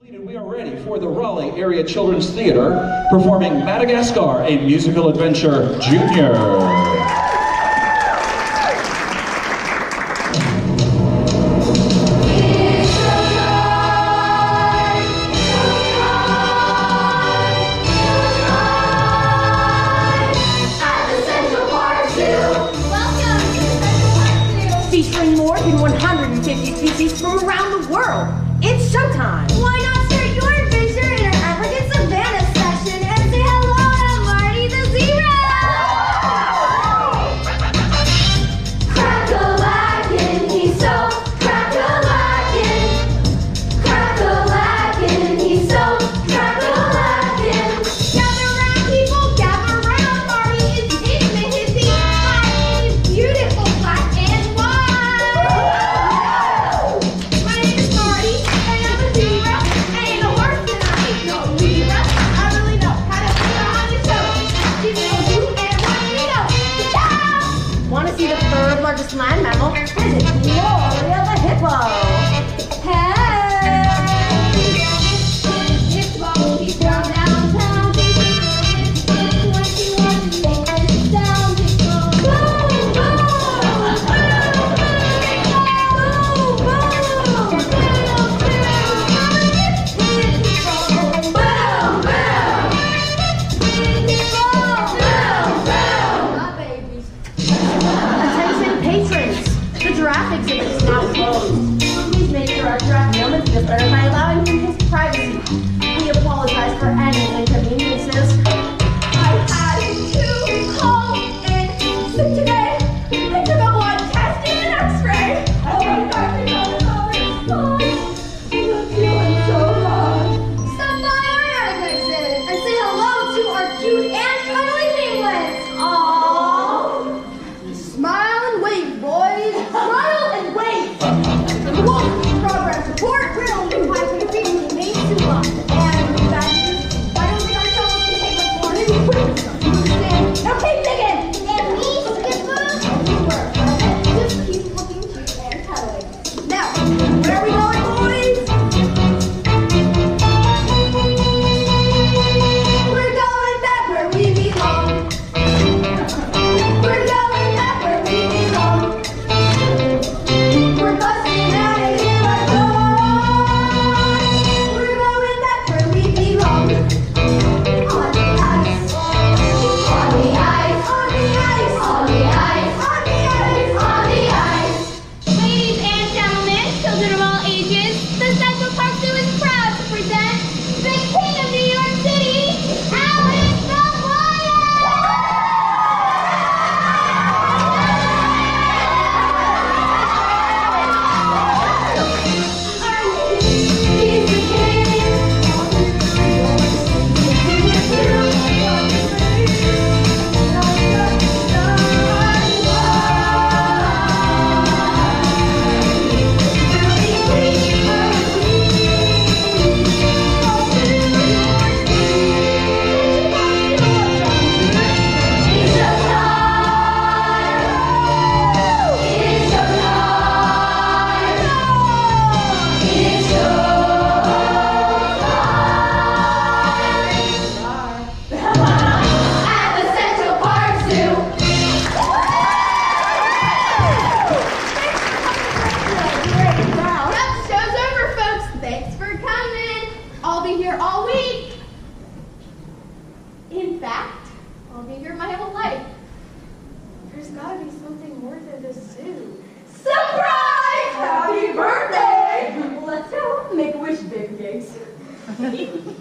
We are ready for the Raleigh Area Children's Theater performing Madagascar, a musical adventure, Junior. Featuring more than 150 species from around the world. It's showtime! Why not start your adventure in our African Savannah section and say hello to Marty the zebra? Crack-a-lackin', he's so crack-a-lackin'. Crack-a-lackin', he's so crack-a-lackin'. Gather round, people, gather round. Marty is in his deep high and he's beautiful, black and white. My name is Marty, and I'm a zebra. I ain't a horse and I ain't no zebra. I really know how to put on the show. Give me a hoot and what do you know? Yeah! Want to see the third largest land mammal? Visit Glory of the Hippo! Hey! Hippo, he's down downtown. He's 21 and down. Boom, boom! Boom, Attention patrons! The giraffe exhibit is now closed. Please make sure our giraffe mailman feels better by allowing him his privacy. We apologize for any inconveniences. I had to call in sick today. I took a blood test and an x-ray. Oh my gosh, I got it all response. I'm feeling so wrong. Stop by our attic exhibit and say hello to our cute and cuddly penguins. Aww. Smile and wave, boys. Smile and wave. Whoa, progress report. We're only 5 feet from the main suit. And that is, I don't think our shovels can take much more. Maybe quick. Understand? Now keep digging. And me, Skipper. Just keep looking cute and cuddly. Now, where are we going, boys? We're going back where we belong. We're going back where we belong. We're busting out of here like gold. We're going back where we belong. On the ice. On the ice. On the ice. On the ice. On the ice. On the ice. Ladies and gentlemen, children of all ages, the Central Park Zoo is proud to present the King of New York City, Alice the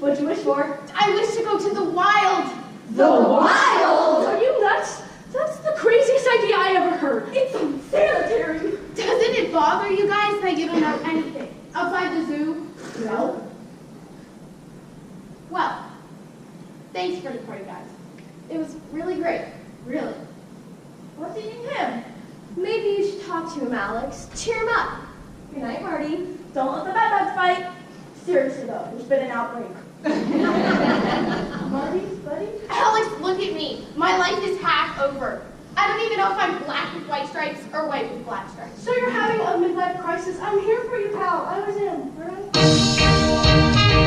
What'd you wish for? I wish to go to the wild. The wild? Are you nuts? That's the craziest idea I ever heard. It's insanitary. Doesn't it bother you guys that you don't know anything outside the zoo? No. Well, thanks for the party, guys. It was really great. Really. What's eating him? Maybe you should talk to him, Alex. Cheer him up. Good night, Marty. Don't let the bad bugs fight. Seriously though, there's been an outbreak. Marty, buddy? Alex, look at me. My life is half over. I don't even know if I'm black with white stripes or white with black stripes. So you're having a midlife crisis. I'm here for you, pal. I was in, all right?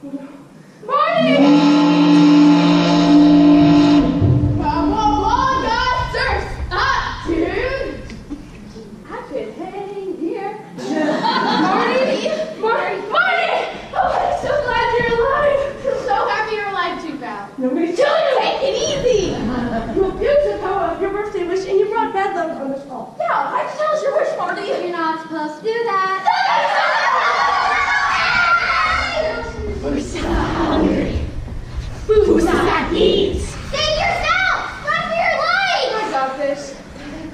Marty! Come along, officers! Stop, dude! I could hang here. Marty! Oh, I'm so glad you're alive! I'm so happy you're alive too, pal. Nobody's telling you! Take it easy! You abused the power of your birthday wish and you brought bad luck on us all. Yeah, why'd you tell us your wish, Marty? You're not supposed to do that. We're so hungry. Who's that eats? Save yourself! Run for your life! I got this.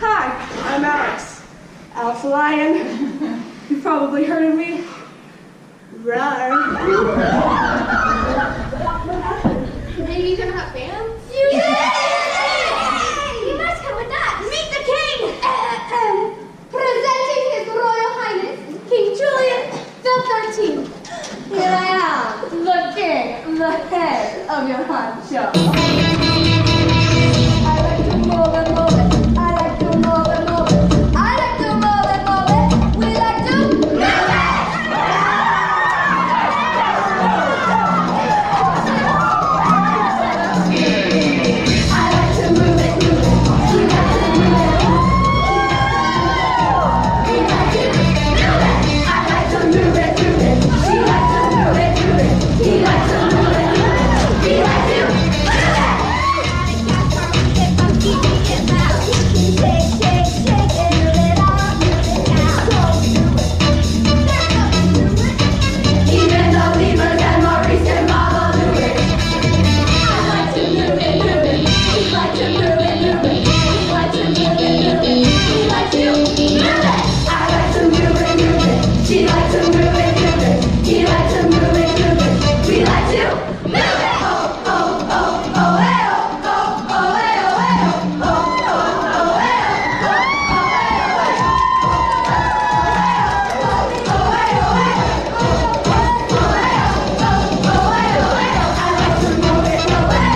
Hi, I'm Alex. Alex the Lion. You've probably heard of me. Right. Maybe you can have fans? You must come with us. Meet the king! Presenting His Royal Highness, King Julian the 13th. Here I am, the king, the head of your honcho. I like to move and move it. I like to move and move it. I like to move and move it. We like to move it! I like to move it, move it. We like to move it. We like to move it. I like to move it, move it. She likes to move it, move it. He likes to move it, move it. We like to move it. Shake, shake, shake it, move it out, move it out. Even the lemurs and Maurice and Mama do it. I like to move it, move it. He likes to move it, move it. He likes to move it, move it. He likes to move it. I like to move it, move it. She likes to move it, move it. He likes to move it, move it. We like to move it. Oh, oh, oh, oh, hey, oh, oh, oh, hey, oh, hey, oh, oh, oh, oh, hey, oh, oh, hey, oh, hey, I like to move it, move it.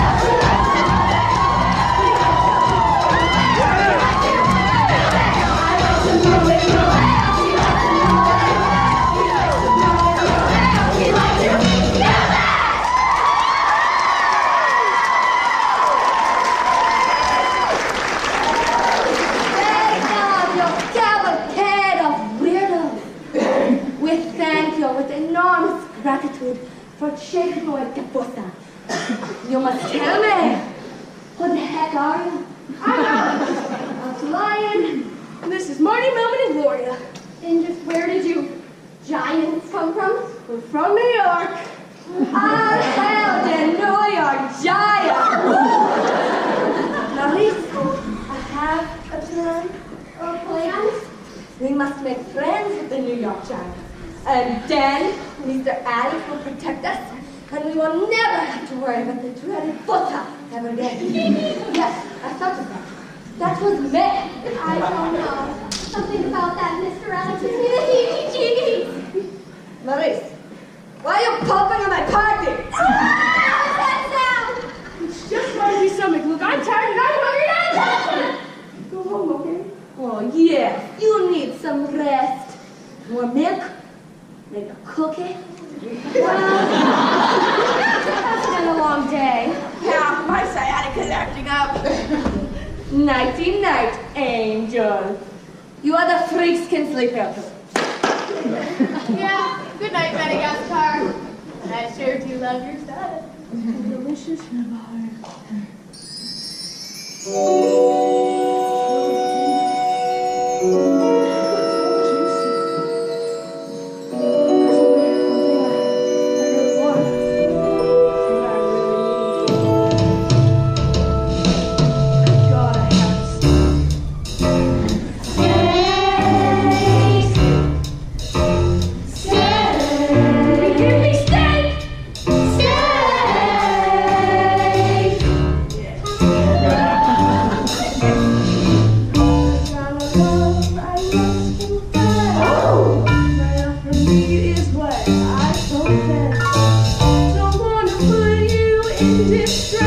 We thank you with enormous gratitude for shaking away the pussy. You must tell me, who the heck are you? I'm a lion. This is Marty, Melvin, and Gloria. And just where did you giants come from? We're from New York. I hailed the New York Giants. Now, listen, I have a plan. We must make friends with the New York Giants. And then Mr. Alex will protect us, and we will never have to worry about the dreaded butter ever again. Yes, I thought of that. That was me. I don't know. Something about that Mr. Alex is me the heebie-jeebies. Maurice, why are you popping on my party? What's that sound? It's just my stomach. Look, I'm tired and I'm hungry and I'm desperate. Go home, okay? Oh, yeah. You need some rest. More milk? Make a cookie? Well, it's been a long day. Yeah, my sciatica is acting up. Nighty-night, angel. You are the freaks can sleep out. Yeah, good night, Madagascar. I sure do love your stuff. Delicious navarre. Don't wanna put you in distress.